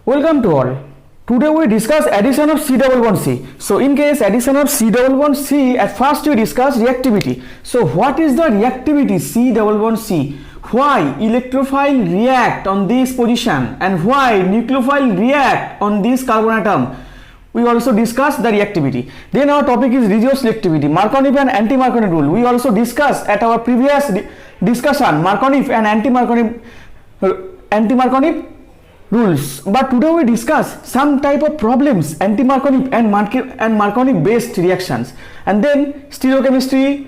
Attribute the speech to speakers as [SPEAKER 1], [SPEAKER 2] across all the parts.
[SPEAKER 1] Welcome to all. Today we discuss addition of C double bond C. So in case addition of C double bond C, at first we discuss reactivity. So what is the reactivity C double bond C? Why electrophile react on this position and why nucleophile react on this carbon atom? We also discuss the reactivity. Then our topic is regioselectivity, Markovnikov and anti-Markovnikov rule. We also discussed at our previous discussion Markovnikov and anti-Markovnikov rules, but today we discuss some type of problems, anti-Markovnikov and Markovnikov based reactions, and then stereochemistry,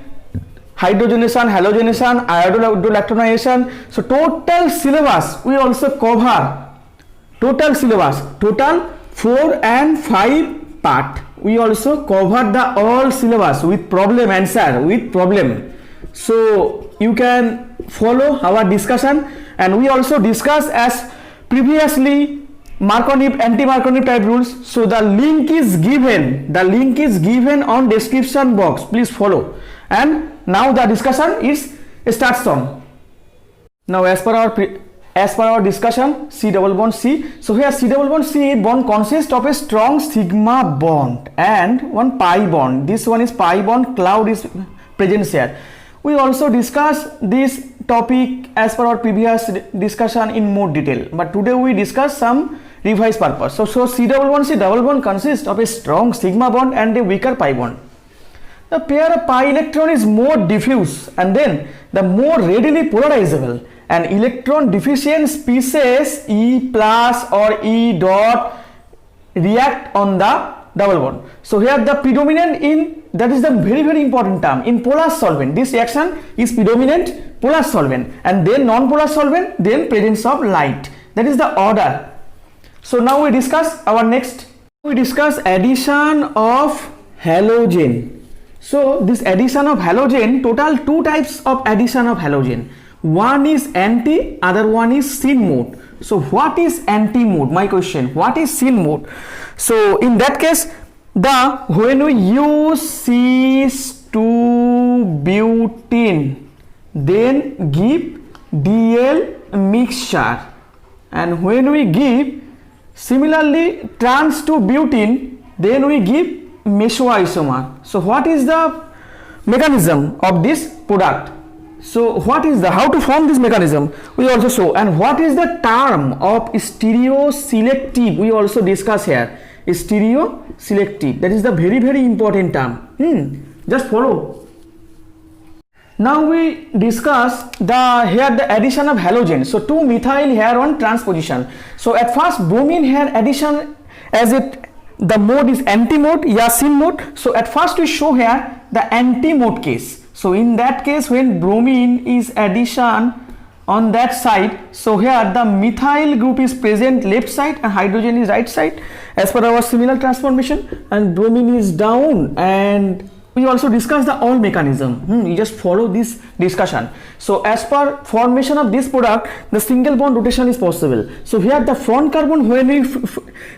[SPEAKER 1] hydrogenation, halogenation, iodolactonization. So total syllabus we also cover, total 4 and 5 part. We also cover the all syllabus with problem answer, with problem. So you can follow our discussion, and we also discuss as previously Markovnikov, anti-Markovnikov type rules. So the link is given on description box, please follow. And now the discussion starts on. Now as per our discussion, C double bond C. So here C double bond C bond consists of a strong sigma bond and one pi bond. This one is pi bond, cloud is present here. We also discuss this topic as per our previous discussion in more detail, but today we discuss some revised purpose. So C double bond consists of a strong sigma bond and a weaker pi bond. The pair of pi electron is more diffuse and then the more readily polarizable, and electron deficient species E plus or E dot react on the double bond. So here the predominant in, that is the very important term, in polar solvent this reaction is predominant polar solvent, and then non-polar solvent, then presence of light. That is the order. So now we discuss addition of halogen. So this addition of halogen, total 2 types of addition of halogen. One is anti, other one is syn mode. So what is anti mode? My question, what is syn mode? So in that case, when we use cis-2-butene, then give DL mixture, and when we give similarly trans-2-butene, then we give mesoisomer. So what is the mechanism of this product? So what is how to form this mechanism we also show, and what is the term of stereoselective we also discuss here. Stereoselective, that is the very important term. Just follow. Now we discuss the addition of halogen. So 2-methyl here on transposition. So at first bromine here addition, as the mode is anti-mode, syn mode. So at first we show here the anti-mode case. So in that case, when bromine is addition on that side, so here the methyl group is present left side and hydrogen is right side as per our similar transformation, and bromine is down, and we also discuss the all mechanism. You just follow this discussion. So as per formation of this product, the single bond rotation is possible. So here the front carbon, when we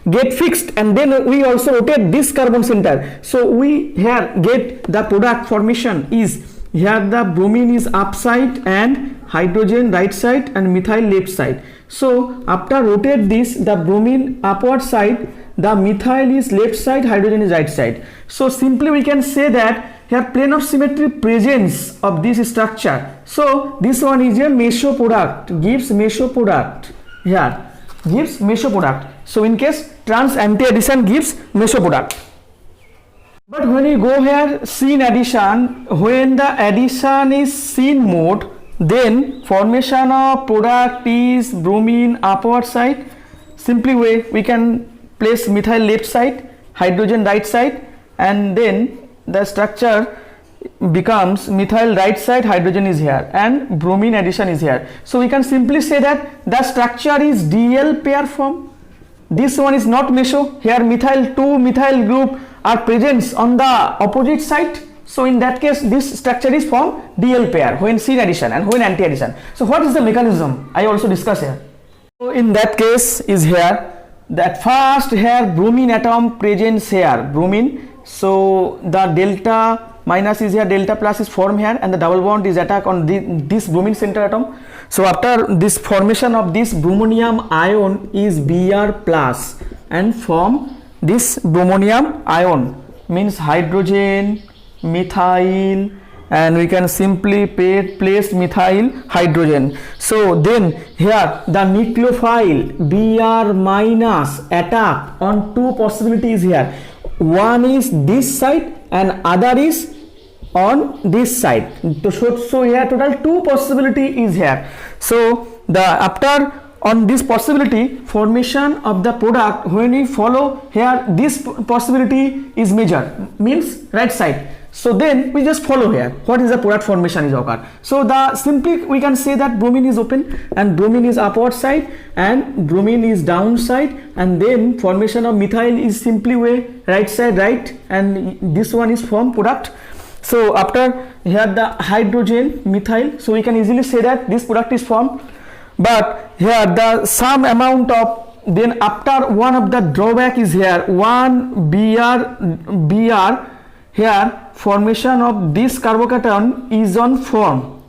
[SPEAKER 1] get fixed, and then we also rotate this carbon center, so we here get the product formation is here the bromine is upside and hydrogen right side and methyl left side. So after rotate this, the bromine upward side, the methyl is left side, hydrogen is right side. So simply we can say that here plane of symmetry presence of this structure. So this one is a meso product, gives meso product, here gives meso product. So in case trans anti addition gives meso product. But when you go here syn addition, when the addition is syn mode, then formation of product is bromine upward side. Simply we can place methyl left side, hydrogen right side, and then the structure becomes methyl right side, hydrogen is here, and bromine addition is here. So we can simply say that the structure is DL pair form. This one is not meso. Here methyl methyl group are present on the opposite side. So in that case, this structure is formed DL pair when syn addition and when anti addition. So what is the mechanism? I also discuss here. So in that case is here that first here bromine atom presents here, bromine. So the delta minus is here, delta plus is formed here, and the double bond is attack on this bromine center atom. So after this formation of this bromonium ion is Br plus and form this bromonium ion, means hydrogen, methyl, and we can simply place methyl hydrogen. So then here the nucleophile Br minus attack on two possibilities here. One is this side and other is on this side. So here total two possibility is here. So the after on this possibility formation of the product, when we follow here this possibility is major, means right side. So then we just follow here what is the product formation is occur. So the simply we can say that bromine is open and bromine is upward side and bromine is downside, and then formation of methyl is simply way right side right, and this one is form product. So after here the hydrogen methyl, so we can easily say that this product is formed. But here the some amount of, then after one of the drawback is here, one Br here formation of this carbocation is on form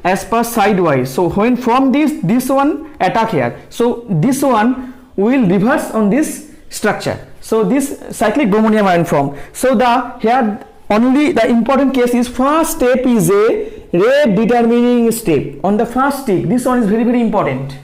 [SPEAKER 1] as per sidewise. So when from this one attack here, so this one will reverse on this structure. So this cyclic bromonium ion form. So the here only the important case is first step is a rate determining step. On the first step, this one is very important.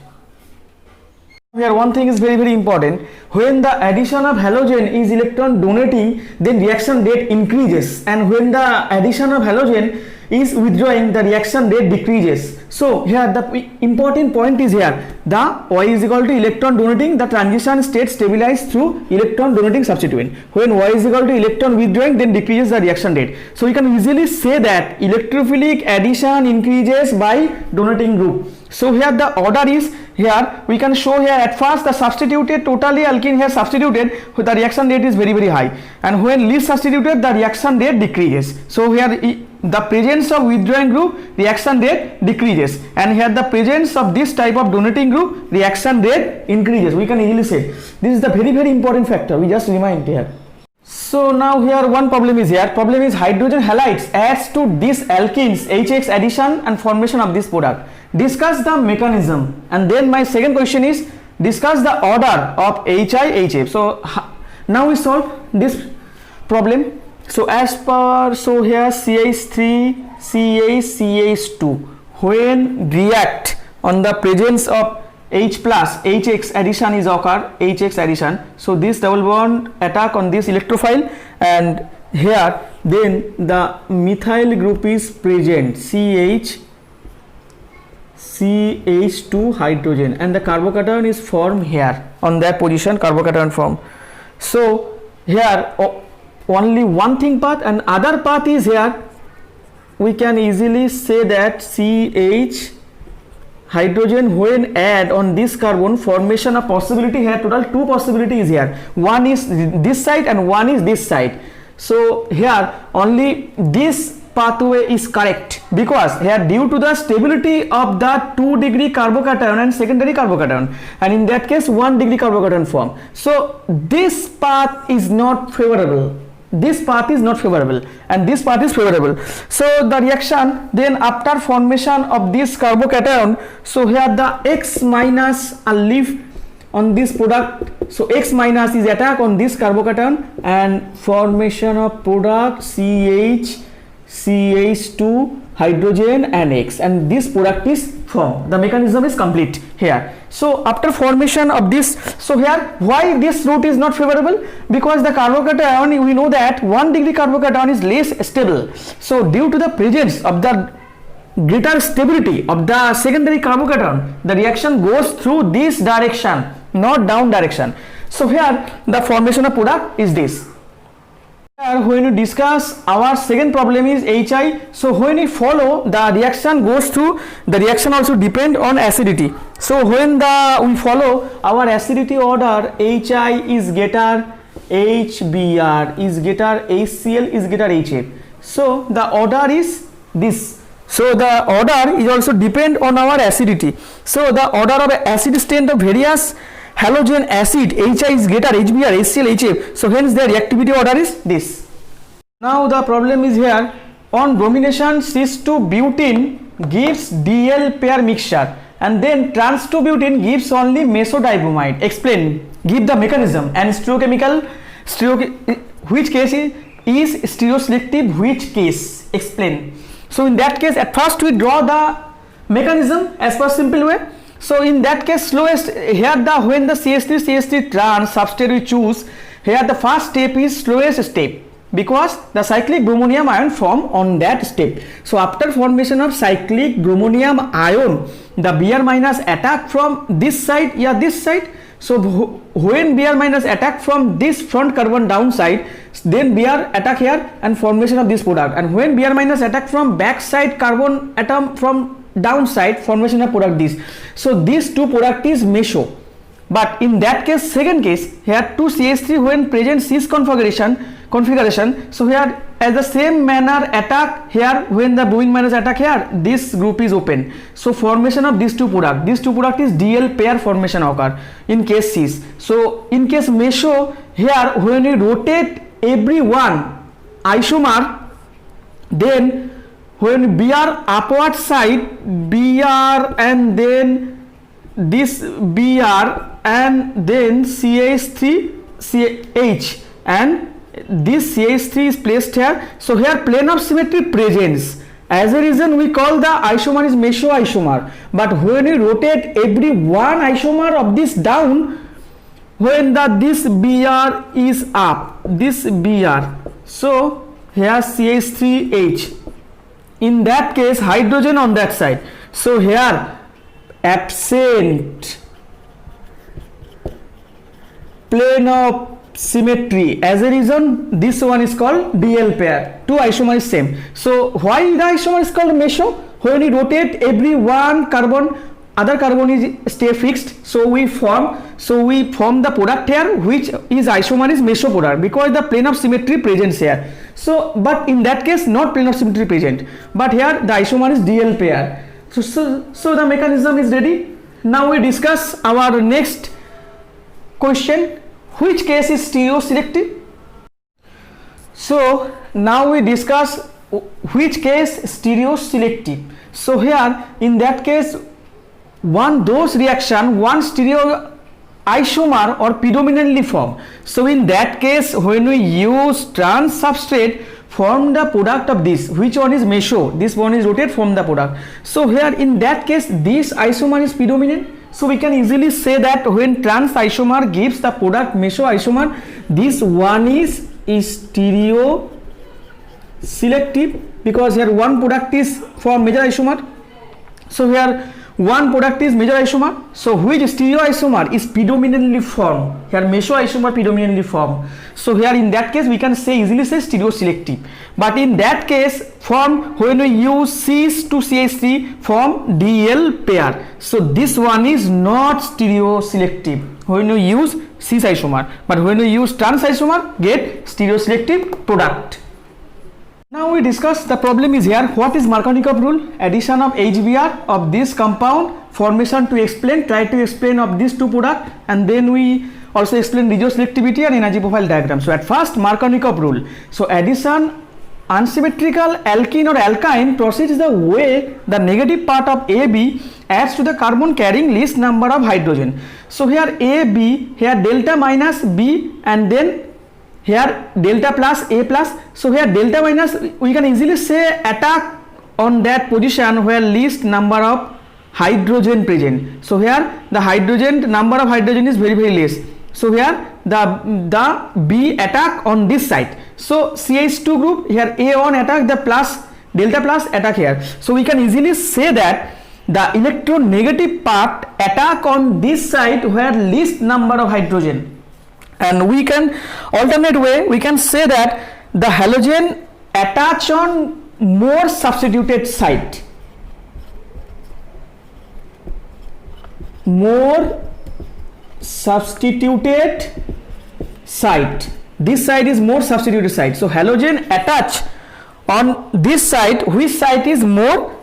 [SPEAKER 1] Here one thing is very important. When the addition of halogen is electron donating, then reaction rate increases, and when the addition of halogen is withdrawing, the reaction rate decreases. So here the important point is here, the Y is equal to electron donating, the transition state stabilized through electron donating substituent. When Y is equal to electron withdrawing, then decreases the reaction rate. So we can easily say that electrophilic addition increases by donating group. So here the order is, here we can show here at first the substituted totally alkene here substituted, the reaction rate is very high, and when least substituted the reaction rate decreases. So here the presence of withdrawing group reaction rate decreases, and here the presence of this type of donating group reaction rate increases. We can easily say this is the very important factor, we just remind here. So now here one problem is here, problem is hydrogen halides adds to these alkenes HX addition and formation of this product. Discuss the mechanism, and then my second question is discuss the order of HI-HF. So now we solve this problem. So as per, so here CH3 CH2 when react on the presence of H plus HX addition is occur, HX addition, so this double bond attack on this electrophile, and here then the methyl group is present, CH2 hydrogen, and the carbocation is formed here on that position, carbocation form. So here only one thing path, and other path is here, we can easily say that CH hydrogen when add on this carbon formation of possibility here, total two possibilities here, one is this side and one is this side. So here only this pathway is correct, because here due to the stability of the 2 degree carbocation and secondary carbocation, and in that case 1 degree carbocation form. So this path is not favorable, this path is not favorable, and this path is favorable. So the reaction then after formation of this carbocation, so here the X minus are leave on this product, so X minus is attack on this carbocation and formation of product CH2 hydrogen and X, and this product is formed. The mechanism is complete here. So after formation of this, so here why this route is not favorable, because the carbocation, we know that 1 degree carbocation is less stable. So due to the presence of the greater stability of the secondary carbocation, the reaction goes through this direction, not down direction. So here the formation of product is this. When we discuss our second problem is HI, so when we follow the reaction goes through, the reaction also depend on acidity. So when we follow our acidity order, HI is greater HBr is greater HCl is greater HF. So the order is this. So the order is also depend on our acidity. So the order of acid strength of various halogen acid HI is greater HBr, HCl, HF. So hence their reactivity order is this. Now the problem is here, on bromination cis 2 butene gives DL pair mixture and then trans 2 butene gives only mesodibromide. Explain, give the mechanism and which case is stereoselective, which case, explain. So in that case, at first we draw the mechanism as per simple way. So in that case, slowest here when the CH3 trans substrate we choose, here the first step is slowest step, because the cyclic bromonium ion form on that step. So after formation of cyclic bromonium ion, the Br minus attack from this side, this side. So when Br minus attack from this front carbon downside, then Br attack here and formation of this product, and when Br minus attack from backside carbon atom from downside, formation of product this. So these two product is meso. But in that case, second case, here 2 CH3 when present cis configuration, so here as the same manner attack here, when the bromine minus attack here, this group is open. So formation of these two product is DL pair formation occur in case cis. So in case meso, here when we rotate every one isomer, then when Br upward side, Br and then this Br and then CH3 CH and this CH3 is placed here. So here plane of symmetry presents, as a reason we call the isomer is meso isomer. But when we rotate every one isomer of this down, when this Br is up, this Br, so here CH3H, in that case hydrogen on that side, so here absent plane of symmetry, as a reason this one is called DL pair, two isomer is same. So why the isomer is called meso? When we rotate every one carbon, other carbon is stay fixed, so we form the product here, which is isomer is meso product, because the plane of symmetry presents here. So but in that case not plane of symmetry present, but here the isomer is DL pair. So the mechanism is ready. Now we discuss our next question, which case is stereoselective. So now we discuss which case stereoselective. So here in that case, one dose reaction, one stereo isomer or predominantly form. So in that case, when we use trans substrate, form the product of this, which one is meso, this one is rotate, form the product. So here in that case, this isomer is predominant. So we can easily say that when trans isomer gives the product meso isomer, this one is stereo selective, because here one product is for major isomer. So here one product is major isomer. So which stereoisomer is predominantly formed? Here meso isomer predominantly formed. So here in that case we can say easily say stereoselective. But in that case form when we use cis to CH3 form DL pair. So this one is not stereoselective when we use cis isomer. But when we use trans isomer, get stereoselective product. Now we discuss the problem is here, what is Markovnikov rule? Addition of HBr of this compound, formation to explain, try to explain of these two product, and then we also explain regioselectivity and energy profile diagram. So at first Markovnikov rule. So addition unsymmetrical alkene or alkyne proceeds the way the negative part of AB adds to the carbon carrying least number of hydrogen. So here AB, here delta minus B, and then here delta plus A plus. So here delta minus, we can easily say attack on that position where least number of hydrogen present. So here the hydrogen, number of hydrogen is very less. So here the B attack on this side. So CH2 group, here A1 attack the plus, delta plus attack here. So we can easily say that the electronegative part attack on this side where least number of hydrogen. And we can alternate way, we can say that the halogen attach on more substituted site. More substituted site. This side is more substituted site. So halogen attach on this side, which site is more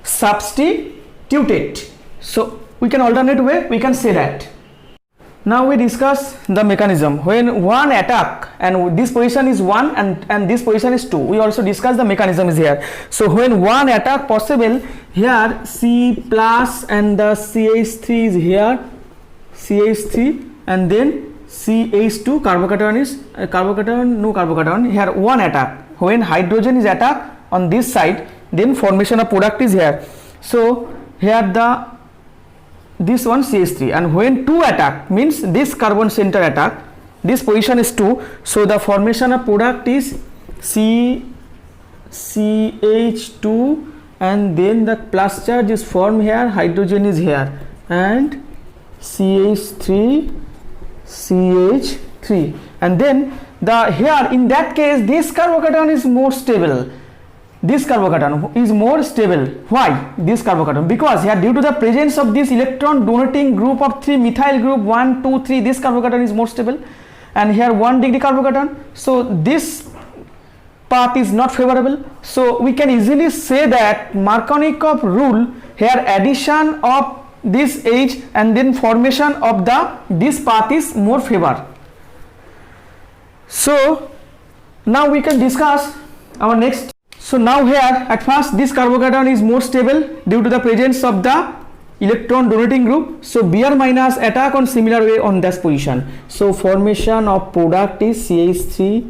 [SPEAKER 1] substituted. So we can alternate way, we can say that. Now we discuss the mechanism. When one attack and this position is 1 and this position is 2, we also discuss the mechanism is here. So when one attack possible, here C plus and the CH3 is here, CH3, and then CH2 carbocation is no carbocation. Here one attack. When hydrogen is attacked on this side, then formation of product is here. So here this one CH3, and when 2 attack means this carbon center attack, this position is 2, so the formation of product is CH2, and then the plus charge is formed here, hydrogen is here, and CH3, CH3, and then here in that case this carbocation is more stable. This carbocation is more stable. Why this carbocation? Because here due to the presence of this electron donating group of 3 methyl group 1, 2, 3, this carbocation is more stable, and here 1 degree carbocation, so this path is not favorable. So we can easily say that Markovnikov rule, here addition of this H and then formation of this path is more favor. So now we can discuss our next. So now here at first this carbocation is more stable due to the presence of the electron donating group. So Br minus attack on similar way on this position. So formation of product is CH3,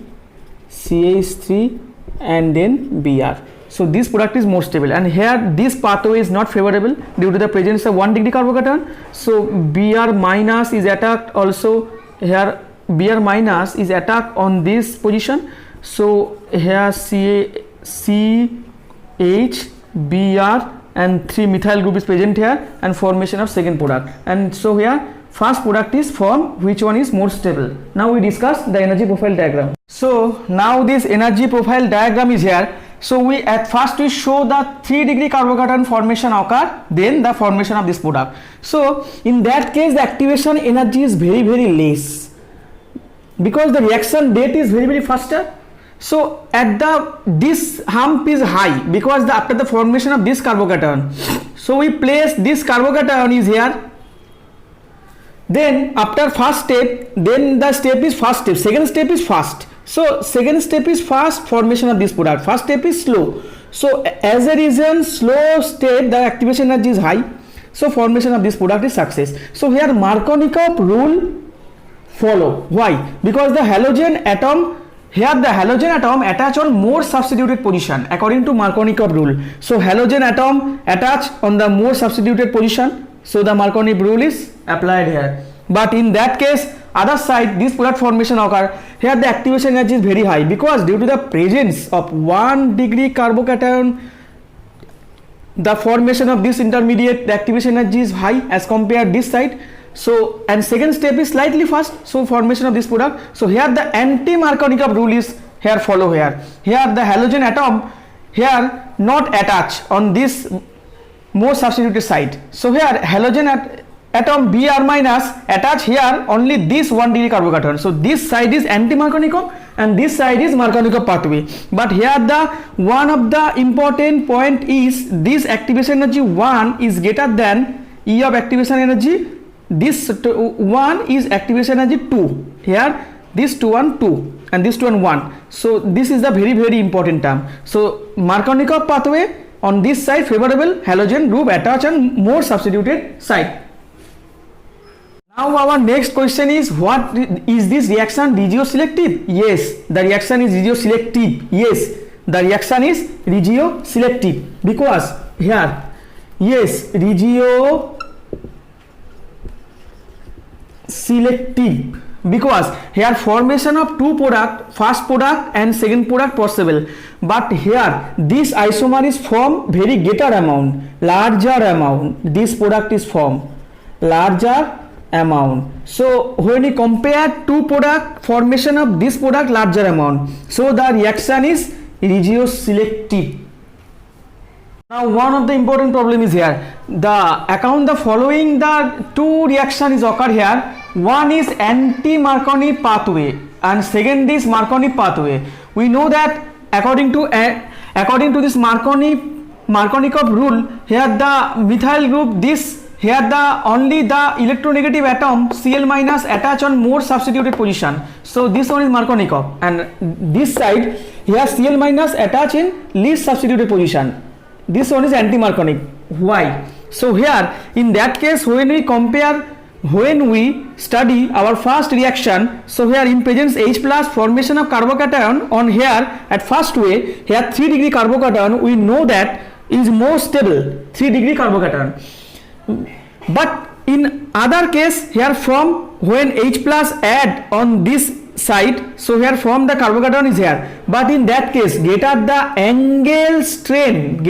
[SPEAKER 1] CH3, and then Br. So this product is more stable, and here this pathway is not favorable due to the presence of 1 degree carbocation. So Br minus is attacked also here. Br minus is attacked on this position. So here CH, Br, and 3 methyl group is present here, and formation of second product. And so here first product is formed, which one is more stable. Now we discuss the energy profile diagram. So now this energy profile diagram is here. So we at first we show the 3 degree carbocation formation occur, then the formation of this product. So in that case the activation energy is very less, because the reaction rate is very faster. So at this hump is high because after the formation of this carbocation, so we place this carbocation is here. Then after first step, then the step is first step, second step is fast. So second step is fast formation of this product, first step is slow. So as a reason slow step the activation energy is high, so formation of this product is success. So here Markovnikov rule follow. Why? Because the halogen atom, here the halogen atom attach on more substituted position according to Markovnikov rule. So halogen atom attach on the more substituted position, so the Markovnikov rule is applied here. But in that case other side this product formation occur, here the activation energy is very high because due to the presence of 1 degree carbocation, the formation of this intermediate, the activation energy is high as compared this side. So and second step is slightly fast, so formation of this product. So here the anti-Markovnikov rule is here follow here. Here the halogen atom here not attach on this more substituted side. So here halogen atom Br minus attach here only this 1 degree carbocation. So this side is anti-Markovnikov and this side is Markovnikov pathway. But here the one of the important point is this activation energy 1 is greater than E of activation energy. This 1 is activation energy 2. Here this 2 1 2 and this 2 and 1. So this is the very important term. So Markovnikov pathway on this side favorable, halogen group attach on more substituted side. Now our next question is, what is this reaction regioselective? Yes, the reaction is regioselective. Yes, the reaction is regioselective because here yes regioselective because here formation of 2 product, first product and second product possible, but here this isomer is formed very greater amount, larger amount, this product is formed larger amount. So when we compare 2 product, formation of this product larger amount, so the reaction is regioselective. Now one of the important problem is here, the following the 2 reaction is occur here. One is anti-Markovnikov pathway and second is Markovnikov pathway. We know that according to this Markovnikov rule, here the methyl group, this here the only the electronegative atom Cl minus attach on more substituted position, so this one is Markovnikov, and this side here Cl minus attach in least substituted position, this one is anti-Markovnik. Why? So here in that case when we study our first reaction, so here in presence H plus formation of carbocation on here at first way, here 3 degree carbocation we know that is more stable, 3 degree carbocation. But in other case here from when H plus add on this side, so here from the carbocation is here, but in that case greater the angle strain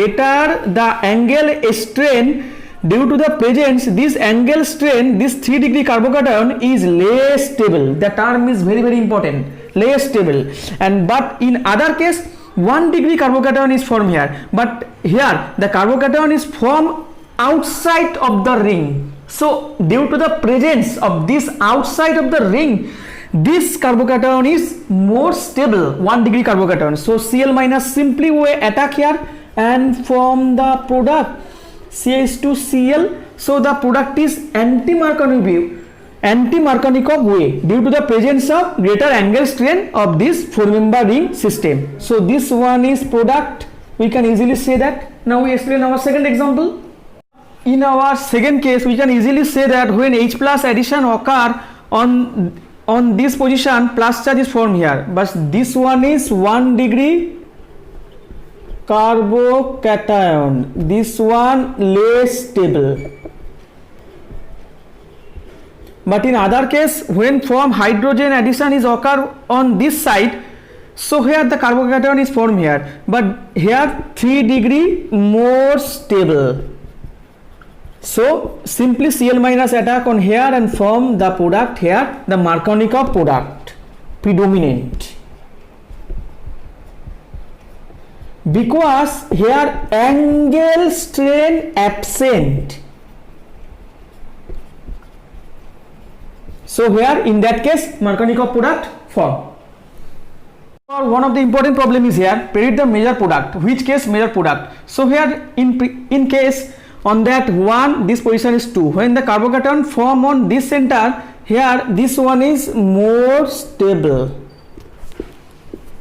[SPEAKER 1] due to the presence this angle strain, this 3 degree carbocation is less stable. The term is very very important, less stable. And but in other case 1 degree carbocation is formed here, but here the carbocation is formed outside of the ring. So due to the presence of this outside of the ring, this carbocation is more stable, 1 degree carbocation. So Cl minus simply we attack here and form the product CH2Cl. So the product is anti-Markovnikov way due to the presence of greater angle strain of this 4-member ring system. So this one is product, we can easily say that. Now we explain our second example. In our second case we can easily say that when H plus addition occur on this position, plus charge is formed here, but this one is 1 degree carbocation, this one less stable. But in other case when from hydrogen addition is occur on this side, so here the carbocation is formed here, but here 3 degree more stable. So simply Cl minus attack on here and form the product here, the Markovnikov product predominant, because here angle strain absent. So here in that case Markovnikov product form. One of the important problem is here, predict the major product. Which case major product? So here in case on that one, this position is 2. When the carbocation form on this center, here this one is more stable.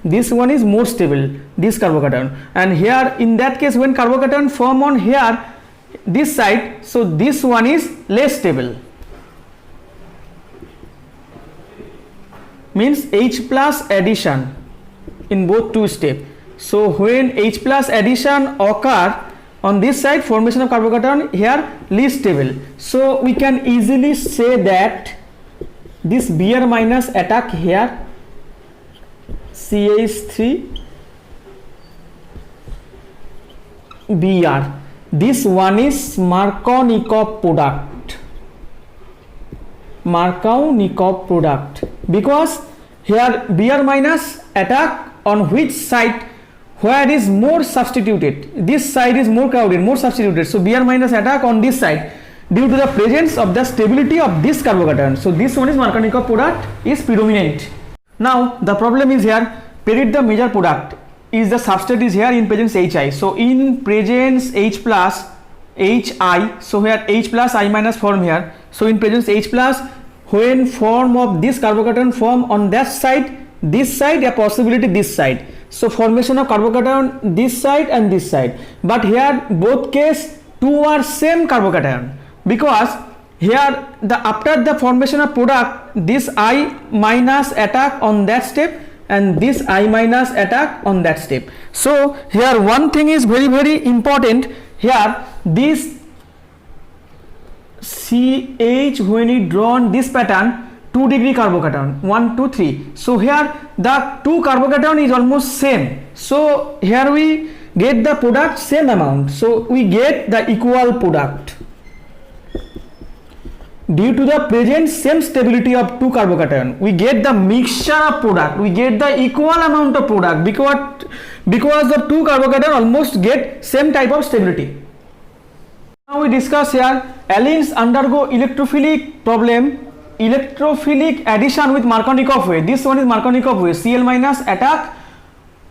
[SPEAKER 1] This one is more stable, this carbocation. And here in that case when carbocation form on here, this side, so this one is less stable. Means H plus addition in both two steps. So when H plus addition occur on this side, formation of carbocation here least stable. So we can easily say that this Br minus attack here CH3 Br. This one is Markovnikov product. Markovnikov product, because here Br minus attack on which side, where is more substituted, this side is more crowded, more substituted, so Br minus attack on this side due to the presence of the stability of this carbocation. So this one is Markovnikov product is predominant. Now the problem is here, predict the major product. Is the substrate is here in presence Hi, so in presence H plus Hi, so here H plus I minus form here, so in presence H plus, when form of this carbocation form on that side, this side, a possibility this side, so formation of carbocation this side and this side, but here both case two are same carbocation, because here the after the formation of product, this I minus attack on that step and this I minus attack on that step. So here one thing is very very important here, this CH when we drawn this pattern 2 degree carbocation 1 2 3, so here the two carbocation is almost same, so here we get the product same amount, so we get the equal product due to the present same stability of two carbocation. We get the mixture of product, we get the equal amount of product, because the two carbocation almost get same type of stability. Now we discuss here allenes undergo electrophilic problem, electrophilic addition with Markovnikov way. This one is Markovnikov way, Cl minus attack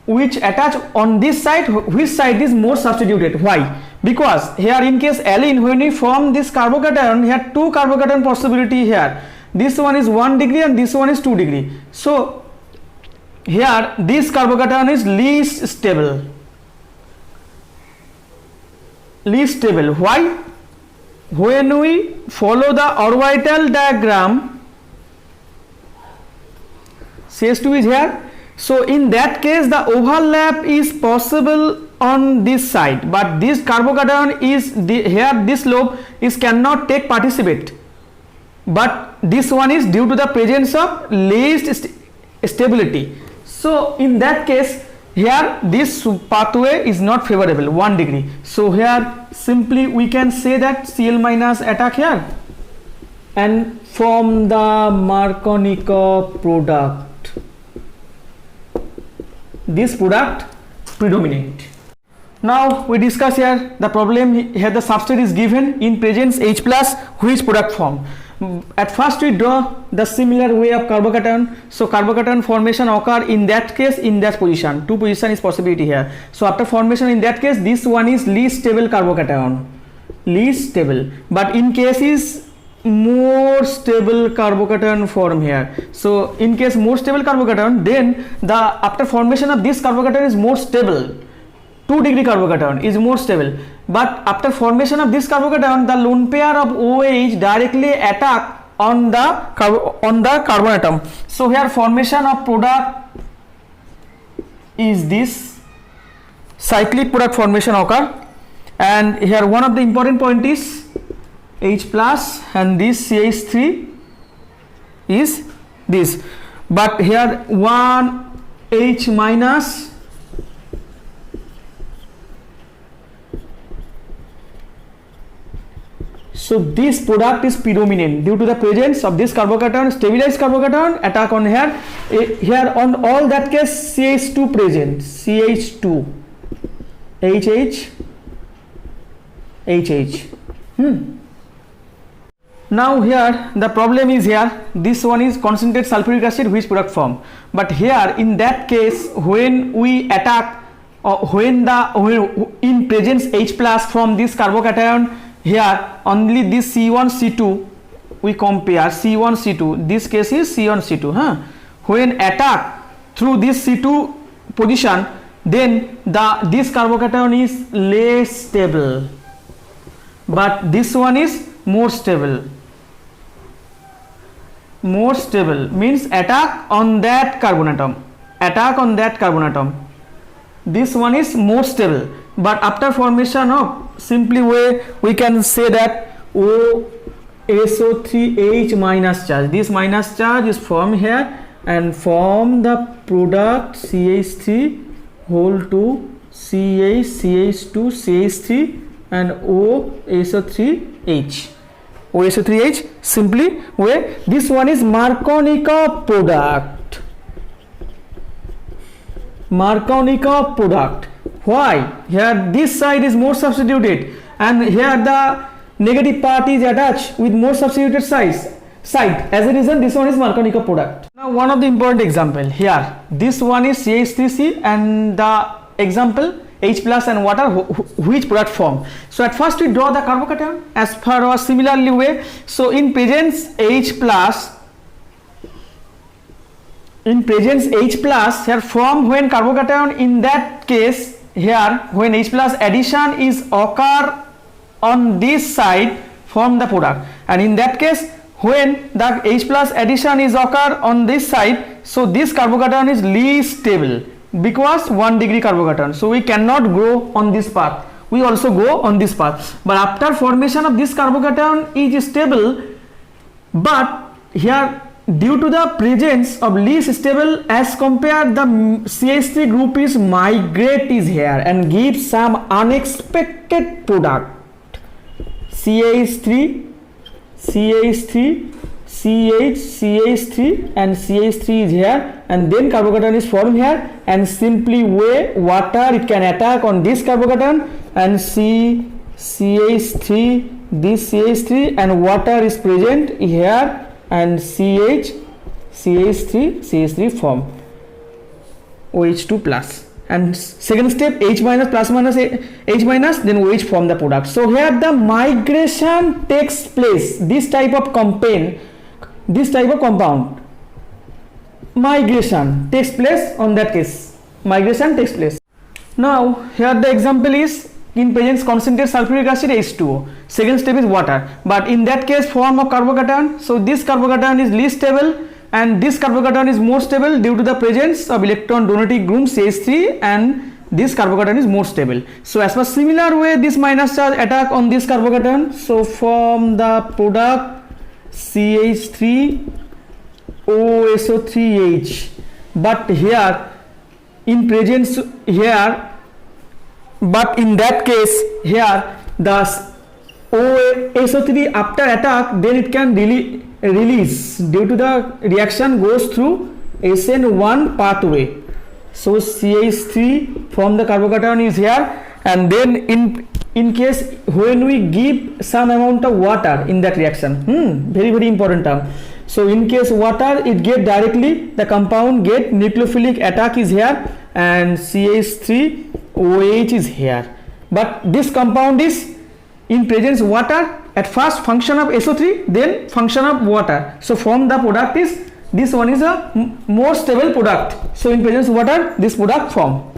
[SPEAKER 1] which attach on this side, which side is more substituted. Why? because here in case alene, when we form this carbocation, here two carbocation possibility here. This one is 1 degree and this one is 2 degree. So here this carbocation is least stable. Least stable. Why? When we follow the orbital diagram, CH2 is here. So in that case the overlap is possible on this side, but this carbocation is here, this lobe is cannot take participate, but this one is due to the presence of least stability. So in that case here this pathway is not favorable, 1 degree. So here simply we can say that Cl minus attack here and form the Markovnikov product. This product predominant. Now we discuss here the problem. Here the substrate is given in presence H plus, which product form. At first we draw the similar way of carbocation. So carbocation formation occur in that case in that position. Two position is possibility here. So after formation in that case this one is least stable carbocation. Least stable. But in case is more stable carbocation form here. So in case more stable carbocation, then the after formation of this carbocation is more stable. 2 degree carbocation is more stable, but after formation of this carbocation the lone pair of OH directly attack on the carbon atom. So here formation of product is this cyclic product formation occur, and here one of the important point is H plus and this CH3 is this, but here one H minus so this product is predominant due to the presence of this carbocation, stabilized carbocation attack on here. Here on all that case CH2 present, CH2 HH HH. Now here the problem is here this one is concentrated sulfuric acid, which product form, but here in that case when we attack when in presence H plus from this carbocation, here only this C1 C2 we compare, C1 C2, this case is C1 C2 when attack through this C2 position, then this carbocation is less stable, but this one is more stable. More stable means attack on that carbon atom, attack on that carbon atom. This one is more stable, but after formation of simply way we can say that OSO3H minus charge, this minus charge is formed here and form the product CH3 whole to CH, CH2, CH3 and OSO3H. OSO3H simply way this one is Markovnikov product. Markovnikov product. Why? Here this side is more substituted and here the negative part is attached with more substituted side. As a result this one is Markovnikov product. Now one of the important example here, this one is CH3C and the example H plus and water, which product form. So at first we draw the carbocation as per our similarly way. So in presence H plus, here form when carbocation in that case here when H plus addition is occur on this side form the product, and in that case when the H plus addition is occur on this side, so this carbocation is least stable because 1 degree carbocation, so we cannot go on this path, we also go on this path, but after formation of this carbocation is stable, but here due to the presence of least stable as compared the CH3 group is migrate is here and gives some unexpected product CH3 CH3 CH3 and CH3 is here, and then carbocation is formed here and simply way water it can attack on this carbocation and CH3 this CH3 and water is present here and CH3 form OH2 plus. and second step H minus plus minus H minus, then OH form the product. So here the migration takes place. This type of compound migration takes place. On that case migration takes place. Now here the example is in presence concentrated sulfuric acid H2O. Second step is water, but in that case form of carbocation. So this carbocation is least stable and this carbocation is more stable due to the presence of electron donating group CH3, and this carbocation is more stable. So as per similar way this minus charge attack on this carbocation, so from the product CH3 OSO3H, but here in presence here, but in that case here the OSO3 after attack, then it can release due to the reaction goes through SN1 pathway. So CH3 from the carbocation is here, and then in case when we give some amount of water in that reaction, very important term. So in case water, it get directly the compound get nucleophilic attack is here and CH3 OH is here, but this compound is in presence water, at first function of SO3, then function of water. So from the product is, this one is a more stable product. So in presence water, this product form.